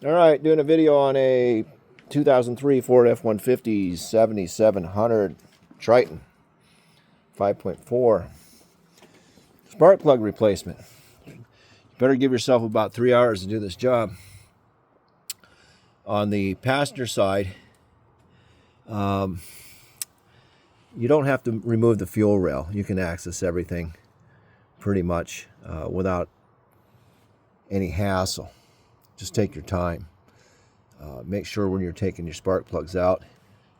All right, doing a video on a 2003 Ford F-150 7700 Triton 5.4 spark plug replacement. You better give yourself about 3 hours to do this job. On the passenger side, you don't have to remove the fuel rail. You can access everything pretty much without any hassle. Just take your time. Make sure when you're taking your spark plugs out,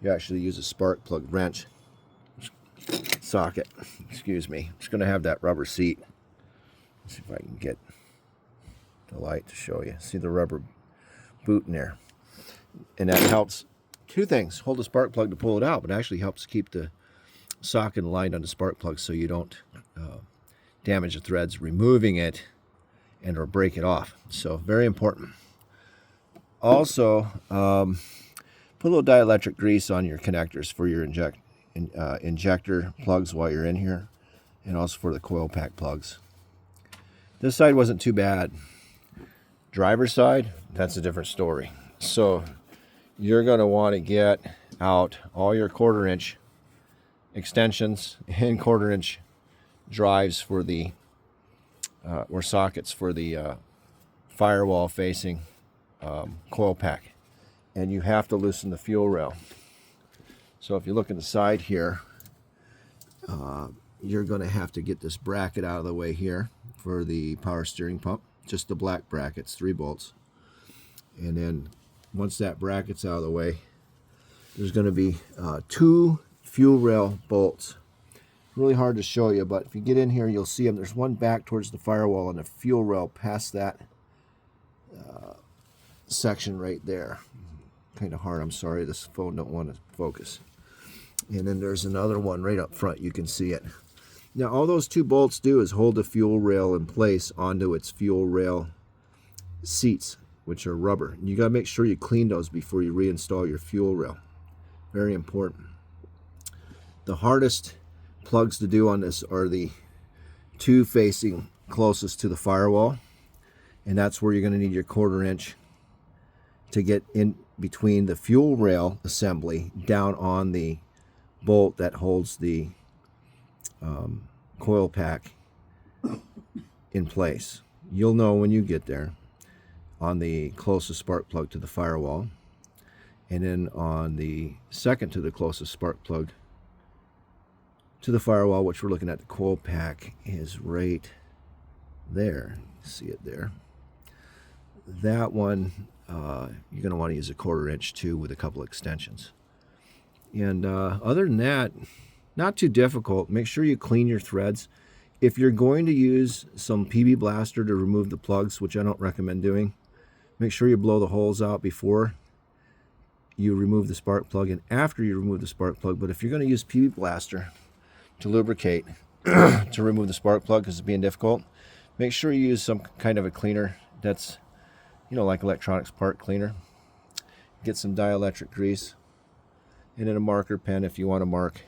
you actually use a spark plug wrench socket. Excuse me. I'm just going to have that rubber seat. Let's see if I can get the light to show you. See the rubber boot in there. And that helps two things. Hold the spark plug to pull it out, but it actually helps keep the socket aligned on the spark plug so you don't damage the threads removing it and or break it off. So very important. Also, put a little dielectric grease on your connectors for your injector plugs while you're in here, and also for the coil pack plugs. This side wasn't too bad. Driver's side, that's a different story. So you're going to want to get out all your 1/4 inch extensions and 1/4 inch drives for the or sockets for the firewall facing coil pack, and you have to loosen the fuel rail. So if you look at the side here, you're going to have to get this bracket out of the way here for the power steering pump. Just the black brackets, 3 bolts. And then once that bracket's out of the way, there's going to be 2 fuel rail bolts. Really hard to show you, but if you get in here, you'll see them. There's one back towards the firewall and a fuel rail past that section right there. Kind of hard, I'm sorry, this phone don't want to focus. And then there's another one right up front, you can see it. Now all those 2 bolts do is hold the fuel rail in place onto its fuel rail seats, which are rubber. And you got to make sure you clean those before you reinstall your fuel rail. Very important. The hardest plugs to do on this are the 2 facing closest to the firewall, and that's where you're going to need your 1/4 inch to get in between the fuel rail assembly down on the bolt that holds the coil pack in place. You'll know when you get there on the closest spark plug to the firewall, and then on the second to the closest spark plug to the firewall, which we're looking at, the coil pack is right there. See it there. That one you're going to want to use a 1/4 inch too, with a couple extensions. And other than that, not too difficult. Make sure you clean your threads. If you're going to use some PB Blaster to remove the plugs, which I don't recommend doing, make sure you blow the holes out before you remove the spark plug and after you remove the spark plug. But if you're going to use PB Blaster to lubricate to remove the spark plug because it's being difficult, make sure you use some kind of a cleaner that's, you know, like electronics part cleaner. Get some dielectric grease and then a marker pen if you want to mark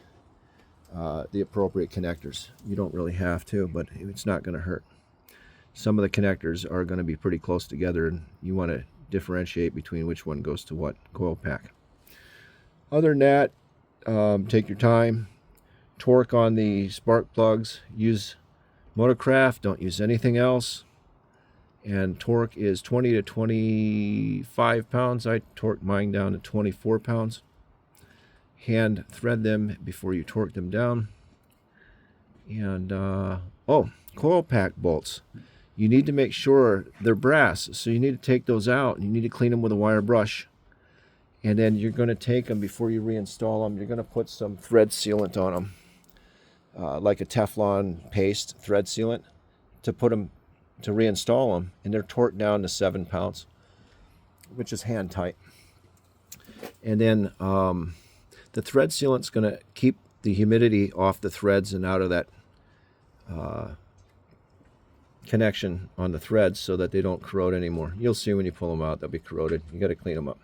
the appropriate connectors. You don't really have to, but it's not going to hurt. Some of the connectors are going to be pretty close together, and you want to differentiate between which one goes to what coil pack. Other than that, take your time. Torque on the spark plugs. Use Motorcraft. Don't use anything else. And torque is 20 to 25 pounds. I torqued mine down to 24 pounds. Hand thread them before you torque them down. And coil pack bolts. You need to make sure they're brass, so you need to take those out and you need to clean them with a wire brush. And then you're going to take them before you reinstall them. You're going to put some thread sealant on them, like a Teflon paste thread sealant, to put them to reinstall them, and they're torqued down to 7 pounds, which is hand tight. And then the thread sealant's going to keep the humidity off the threads and out of that connection on the threads so that they don't corrode anymore. You'll see when you pull them out, they'll be corroded. You got to clean them up.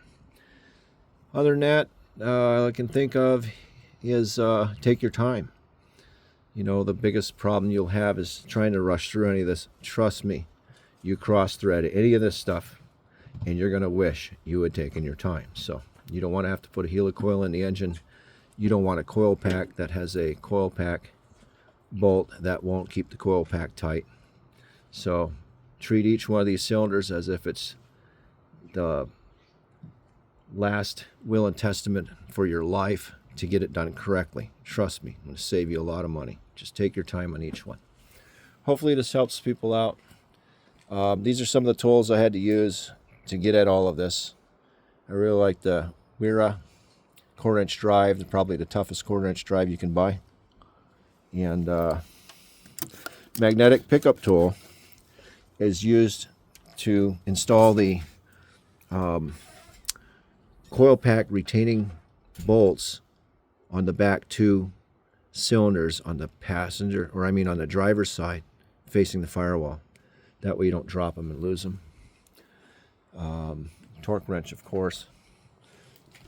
Other than that, all I can think of is take your time. You know, the biggest problem you'll have is trying to rush through any of this. Trust me, you cross thread any of this stuff, and you're going to wish you had taken your time. So you don't want to have to put a helicoil in the engine. You don't want a coil pack that has a coil pack bolt that won't keep the coil pack tight. So treat each one of these cylinders as if it's the last will and testament for your life to get it done correctly. Trust me, I'm going to save you a lot of money. Just take your time on each one. Hopefully this helps people out. These are some of the tools I had to use to get at all of this. I really like the Wera 1/4-inch drive, probably the toughest 1/4-inch drive you can buy. And magnetic pickup tool is used to install the coil pack retaining bolts on the back two cylinders on the passenger, or I mean on the driver's side facing the firewall. That way you don't drop them and lose them. Torque wrench, of course,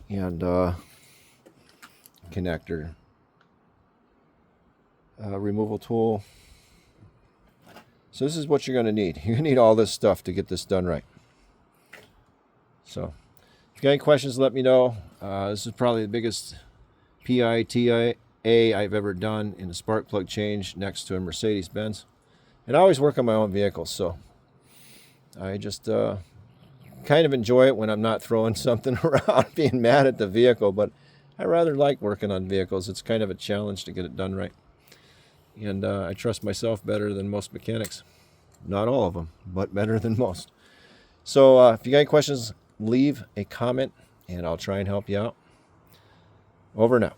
and connector, removal tool. So this is what you're going to need. You're going to need all this stuff to get this done right. So if you got any questions, let me know. This is probably the biggest PITA I've ever done in a spark plug change next to a Mercedes-Benz. And I always work on my own vehicles, so I just kind of enjoy it when I'm not throwing something around being mad at the vehicle, but I rather like working on vehicles. It's kind of a challenge to get it done right. And I trust myself better than most mechanics. Not all of them, but better than most. So if you got any questions, leave a comment, and I'll try and help you out. Over and out.